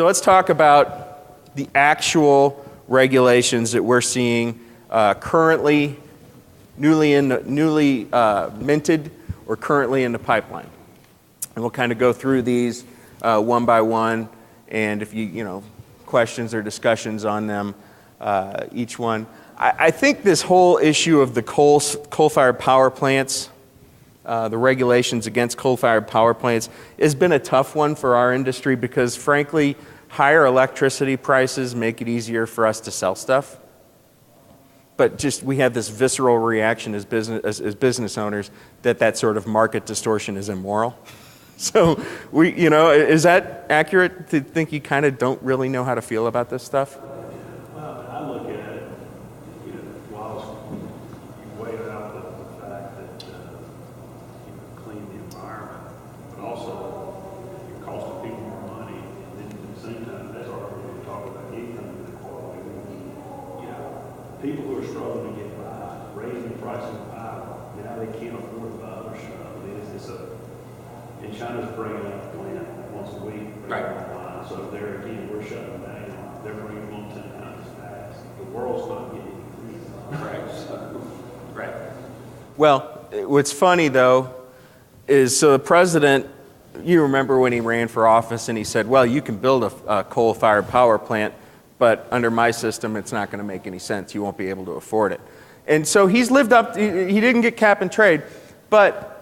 So let's talk about the actual regulations that we're seeing currently, newly minted, or currently in the pipeline. And we'll kind of go through these one by one, and if you questions or discussions on them, each one. I think this whole issue of the coal-fired power plants, the regulations against coal-fired power plants, has been a tough one for our industry because, frankly, higher electricity prices make it easier for us to sell stuff. But just we have this visceral reaction as business owners that sort of market distortion is immoral. So is that accurate to think you kind of don't really know how to feel about this stuff? Well, I look at it, while you weigh out the fact that clean the environment, but also it costs people more money, and then at the same time, that's our when we talk about income inequality. People who are struggling to get by, raising the price of power, now they can't afford to buy other stuff. And China's bringing up a plant once a week. Right. So there again, we're shutting down. They're bringing them 10 times as fast. The world's not getting any Right. Well, what's funny though is so the president, you remember when he ran for office and he said, well, you can build a coal-fired power plant, but under my system, it's not going to make any sense. You won't be able to afford it. And so he's lived up, he didn't get cap and trade, but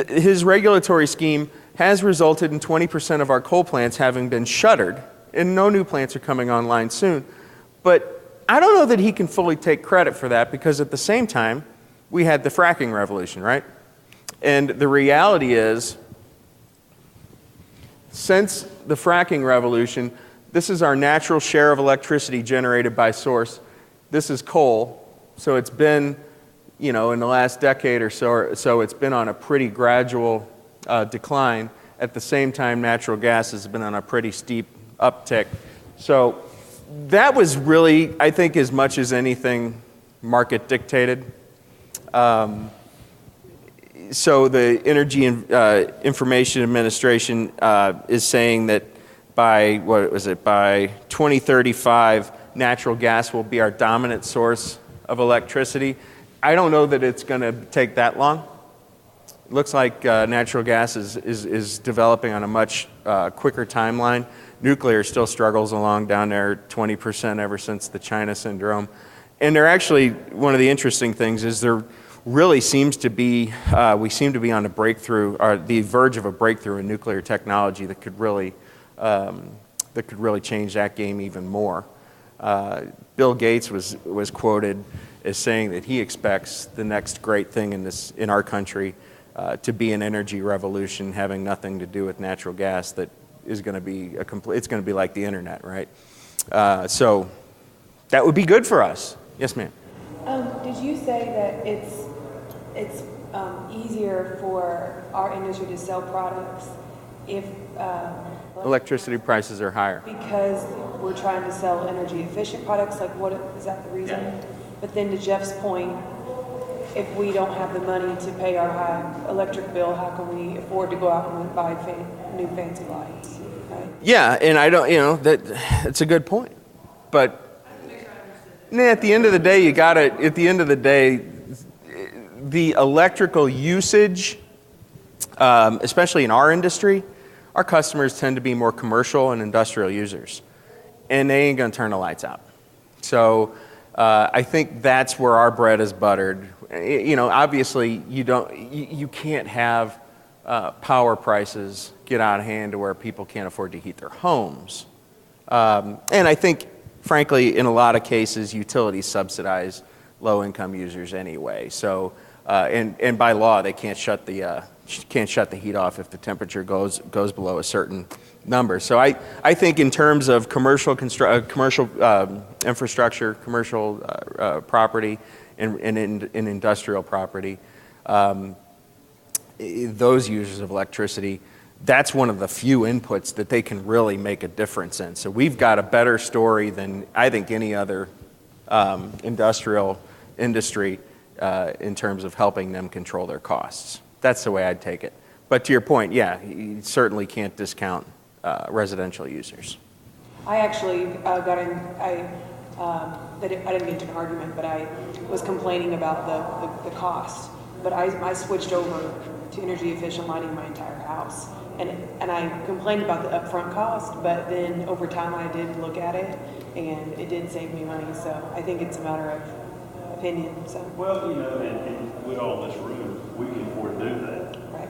his regulatory scheme has resulted in 20% of our coal plants having been shuttered, and no new plants are coming online soon. But I don't know that he can fully take credit for that because at the same time, we had the fracking revolution, right? And the reality is, since the fracking revolution, this is our natural share of electricity generated by source. This is coal, so it's been in the last decade or so, it's been on a pretty gradual decline. At the same time, natural gas has been on a pretty steep uptick. So that was really, I think, as much as anything, market dictated. So the Energy Information Administration is saying that by 2035, natural gas will be our dominant source of electricity. I don't know that it's going to take that long. It looks like natural gas is developing on a much quicker timeline. Nuclear still struggles along down there 20% ever since the China syndrome. And they're actually, one of the interesting things is there really seems to be, we seem to be on a breakthrough, or the verge of a breakthrough in nuclear technology that could really change that game even more. Bill Gates was quoted as saying that he expects the next great thing in our country to be an energy revolution having nothing to do with natural gas that is going to be it's going to be like the internet, right? So that would be good for us. Yes, ma'am. Did you say that it's easier for our industry to sell products if electricity prices are higher? Because we're trying to sell energy efficient products? Like, what is that the reason? Yeah. But then to Jeff's point, if we don't have the money to pay our high electric bill, how can we afford to go out and buy new fancy lights? Right? Yeah, and I don't, that's a good point. But at the end of the day, the electrical usage, especially in our industry, our customers tend to be more commercial and industrial users, and they ain't gonna turn the lights out. So I think that's where our bread is buttered. Obviously you can't have power prices get out of hand to where people can't afford to heat their homes. And I think, frankly, in a lot of cases, utilities subsidize low-income users anyway. So, and by law, they can't shut the heat off if the temperature goes below a certain number. So I think in terms of commercial infrastructure, commercial property, and industrial property, those users of electricity, that's one of the few inputs that they can really make a difference in. So we've got a better story than I think any other industrial industry in terms of helping them control their costs. That's the way I'd take it. But to your point, yeah, you certainly can't discount residential users. I actually I didn't get into an argument, but I was complaining about the cost. But I switched over to energy efficient lighting my entire house. And I complained about the upfront cost, but then over time I did look at it and it did save me money. So I think it's a matter of opinion. So. Well, you know, and with all this room, we can afford to do that. Right.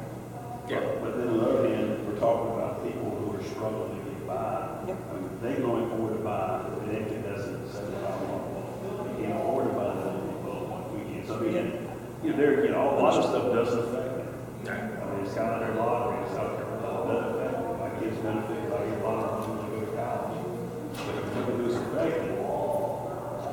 Yeah. But then on the other hand, we're talking about people who are struggling to get by. Yep. I mean, they can only afford to buy an incandescent 75 watt bulb. They can't afford to buy an LED bulb like we can. So I mean, you know, there, you know, a lot of stuff doesn't affect them. I mean, it's kind of their lottery. It's South Carolina. It doesn't affect them. My kids benefit because I get a lot of them when they go to college. But if something is affected,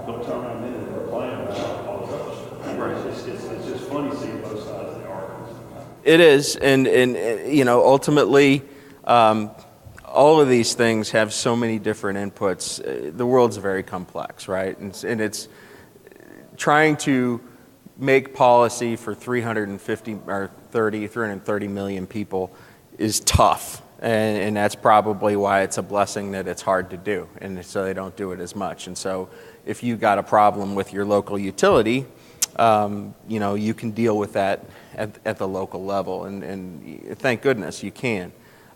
don't turn around and complain about all this other stuff. Right. It's just funny seeing both sides of the argument. It is, and you know, ultimately, all of these things have so many different inputs. The world's very complex, right? And it's trying to make policy for 330 million people is tough. And that's probably why it's a blessing that it's hard to do. And so they don't do it as much. And so if you got a problem with your local utility, you know, you can deal with that at the local level. And thank goodness you can.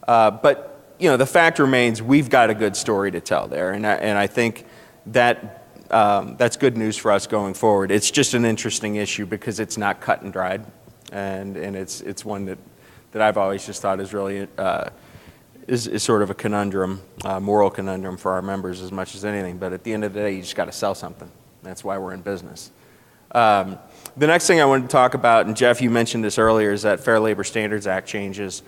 But, you know, the fact remains we've got a good story to tell there. And I think that that's good news for us going forward. It's just an interesting issue because it's not cut and dried. And it's one that I've always just thought is really is sort of a conundrum, moral conundrum for our members as much as anything. But at the end of the day, you just got to sell something. That's why we're in business. The next thing I wanted to talk about, and Jeff, you mentioned this earlier, is that Fair Labor Standards Act changes.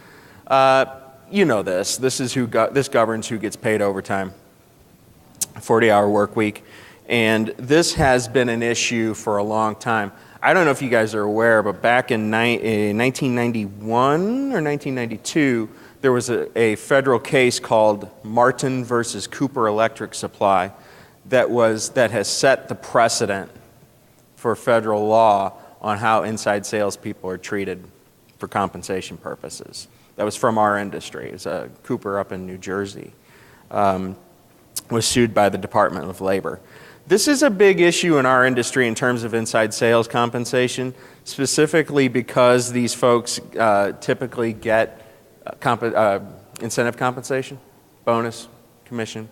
You know this. This is this governs who gets paid overtime, 40-hour work week. And this has been an issue for a long time. I don't know if you guys are aware, but back in 1991 or 1992, there was a federal case called Martin versus Cooper Electric Supply that has set the precedent for federal law on how inside salespeople are treated for compensation purposes. That was from our industry. It's Cooper up in New Jersey was sued by the Department of Labor. This is a big issue in our industry in terms of inside sales compensation, specifically because these folks typically get incentive compensation, bonus, commission.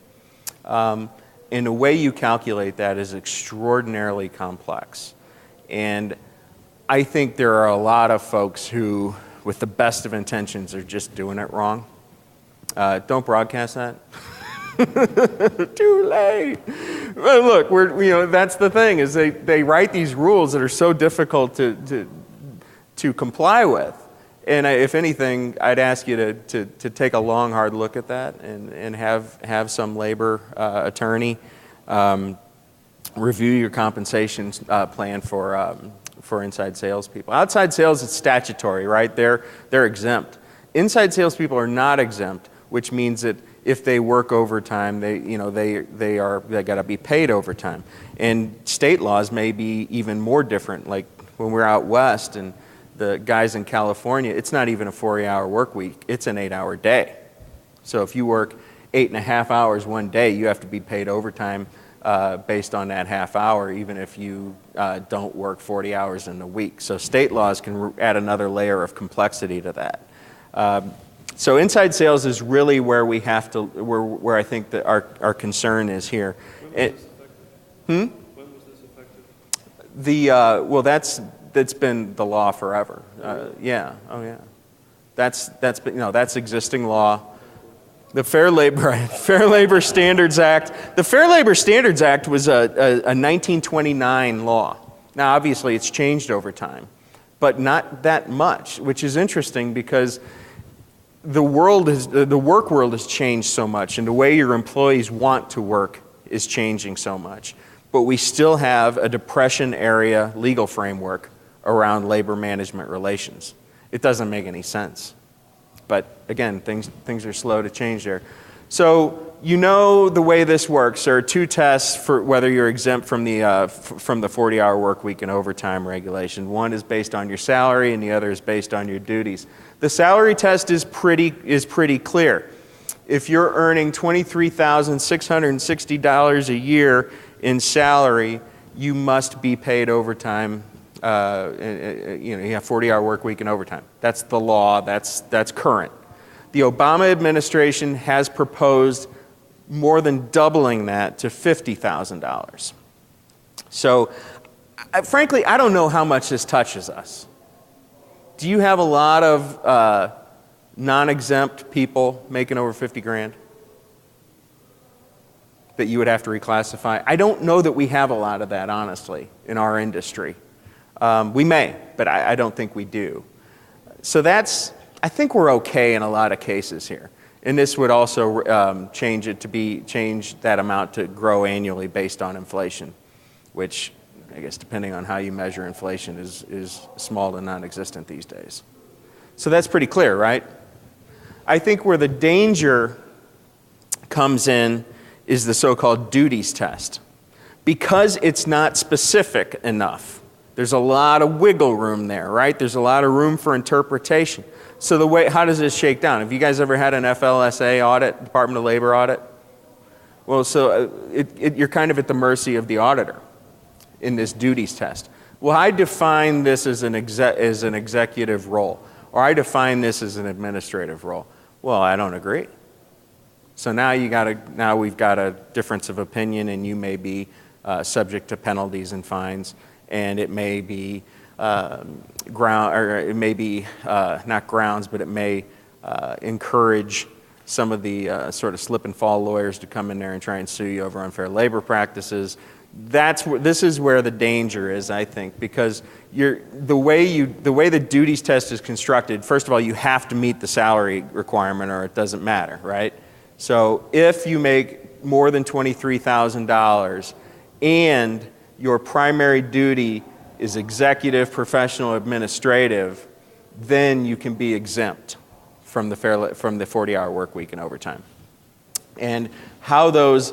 And the way you calculate that is extraordinarily complex. And I think there are a lot of folks who, with the best of intentions, are just doing it wrong. Don't broadcast that. Too late. Well, look, that's the thing, is they write these rules that are so difficult to comply with. And if anything, I'd ask you to take a long, hard look at that and have some labor attorney review your compensation plan for inside salespeople. Outside sales, it's statutory, right? They're exempt. Inside salespeople are not exempt, which means that if they work overtime, they got to be paid overtime. And state laws may be even more different. Like when we're out west and the guys in California, it's not even a 40-hour work week, it's an 8-hour day. So if you work 8.5 hours one day, you have to be paid overtime based on that half hour, even if you don't work 40 hours in a week. So state laws can add another layer of complexity to that. So inside sales is really where we have to, where I think that our concern is here. When was this effective? Well, that's been the law forever. Yeah. Oh yeah. That's been, that's existing law. The Fair Labor Standards Act. The Fair Labor Standards Act was a 1929 law. Now, obviously, it's changed over time, but not that much, which is interesting because the work world has changed so much, and the way your employees want to work is changing so much. But we still have a Depression-era legal framework around labor management relations. It doesn't make any sense. But again, things are slow to change there. So the way this works. There are two tests for whether you're exempt from the 40-hour work week and overtime regulation. One is based on your salary, and the other is based on your duties. The salary test is pretty clear. if you're earning $23,660 a year in salary, you must be paid overtime. You have 40-hour work week and overtime. That's the law. That's current. The Obama administration has proposed more than doubling that to $50,000. So, frankly, I don't know how much this touches us. Do you have a lot of non-exempt people making over 50 grand that you would have to reclassify? I don't know that we have a lot of that, honestly, in our industry. We may, but I don't think we do. So I think we're okay in a lot of cases here. And this would also change that amount to grow annually based on inflation, which I guess depending on how you measure inflation is small to non-existent these days. So that's pretty clear, right? I think where the danger comes in is the so-called duties test. Because it's not specific enough, there's a lot of wiggle room there, right? There's a lot of room for interpretation. So how does this shake down? Have you guys ever had an FLSA audit, Department of Labor audit? Well, so you're kind of at the mercy of the auditor in this duties test. Well, I define this as an executive role, or I define this as an administrative role. Well, I don't agree. So now we've got a difference of opinion, and you may be subject to penalties and fines, and it may be not grounds, but it may encourage some of the sort of slip and fall lawyers to come in there and try and sue you over unfair labor practices. This is where the danger is, I think, because the way the duties test is constructed, first of all, you have to meet the salary requirement or it doesn't matter, right? So if you make more than $23,000 and your primary duty is executive, professional, administrative, then you can be exempt from the 40-hour work week and overtime. And how those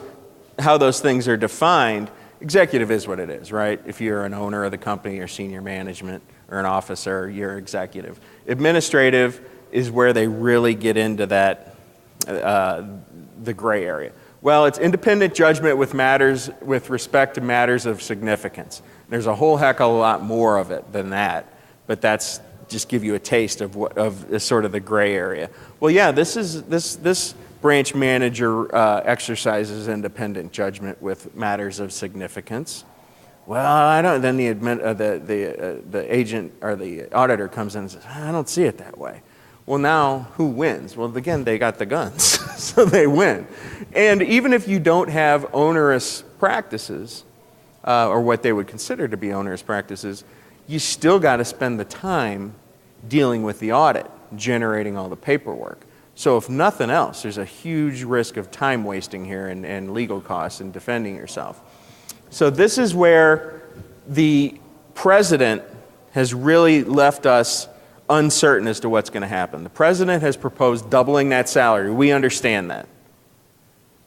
things are defined, executive is what it is, right? If you're an owner of the company or senior management or an officer, you're executive. Administrative is where they really get into that, the gray area. Well, it's independent judgment with respect to matters of significance. There's a whole heck of a lot more of it than that, but that's just give you a taste of sort of the gray area. Well, yeah, this branch manager exercises independent judgment with matters of significance. Well, I don't. Then the agent or the auditor comes in and says, I don't see it that way. Well, now who wins? Well, again, they got the guns, so they win. And even if you don't have onerous practices, or what they would consider to be onerous practices, you still got to spend the time dealing with the audit, generating all the paperwork. So if nothing else, there's a huge risk of time wasting here and legal costs and defending yourself. So this is where the president has really left us uncertain as to what's going to happen. The president has proposed doubling that salary. We understand that.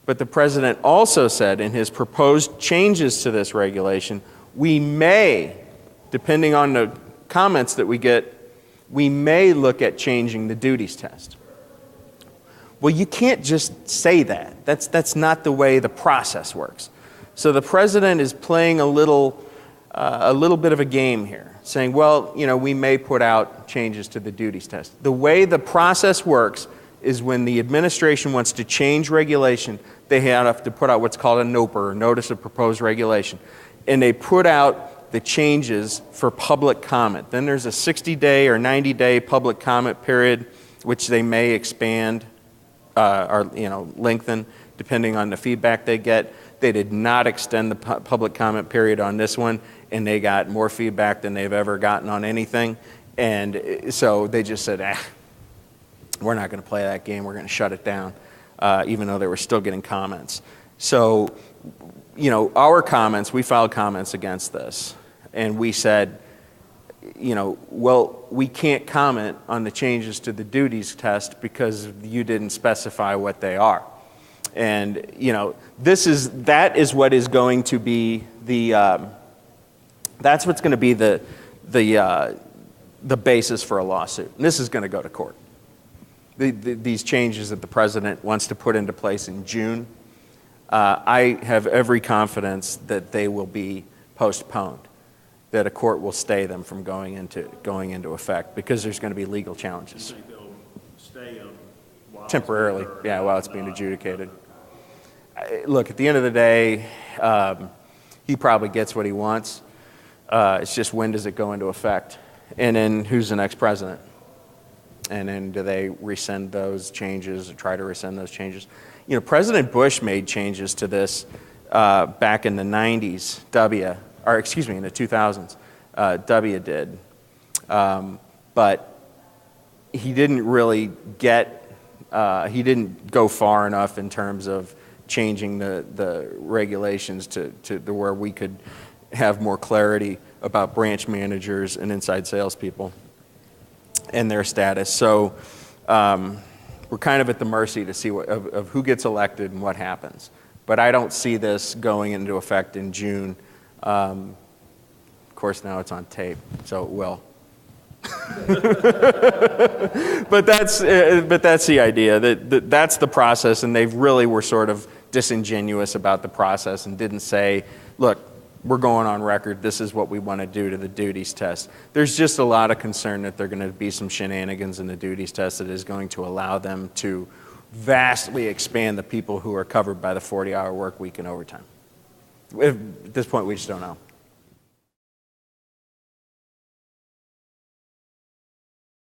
But the president also said in his proposed changes to this regulation, we may, depending on the comments that we get, we may look at changing the duties test. Well, you can't just say that. That's not the way the process works. So the president is playing a little bit of a game here, saying, well, we may put out changes to the duties test. The way the process works is when the administration wants to change regulation, they have to put out what's called a NOPR, or Notice of Proposed Regulation. And they put out the changes for public comment. Then there's a 60-day or 90-day public comment period, which they may expand or lengthen depending on the feedback they get. They did not extend the public comment period on this one, and they got more feedback than they've ever gotten on anything. And so they just said, we're not going to play that game. We're going to shut it down, even though they were still getting comments. So, our comments, we filed comments against this. And we said, well, we can't comment on the changes to the duties test because you didn't specify what they are. And, that is what is going to be that's what's going to be the basis for a lawsuit. And this is going to go to court. these changes that the president wants to put into place in June, I have every confidence that they will be postponed, that a court will stay them from going into effect because there's going to be legal challenges. You think they'll stay them while Temporarily, yeah, while it's being adjudicated. Look, at the end of the day, he probably gets what he wants. It's just when does it go into effect? And then who's the next president? And then do they rescind those changes or try to rescind those changes? You know, President Bush made changes to this back in the 90s, in the 2000s, W did. But he didn't really he didn't go far enough in terms of changing the regulations to where we could have more clarity about branch managers and inside salespeople and their status. So we're kind of at the mercy to see of who gets elected and what happens. But I don't see this going into effect in June. Of course, now it's on tape, so it will. But that's the idea. That's the process, and they really were sort of disingenuous about the process and didn't say, look, we're going on record, this is what we want to do to the duties test. There's just a lot of concern that there are going to be some shenanigans in the duties test that is going to allow them to vastly expand the people who are covered by the 40-hour work week and overtime. At this point, we just don't know.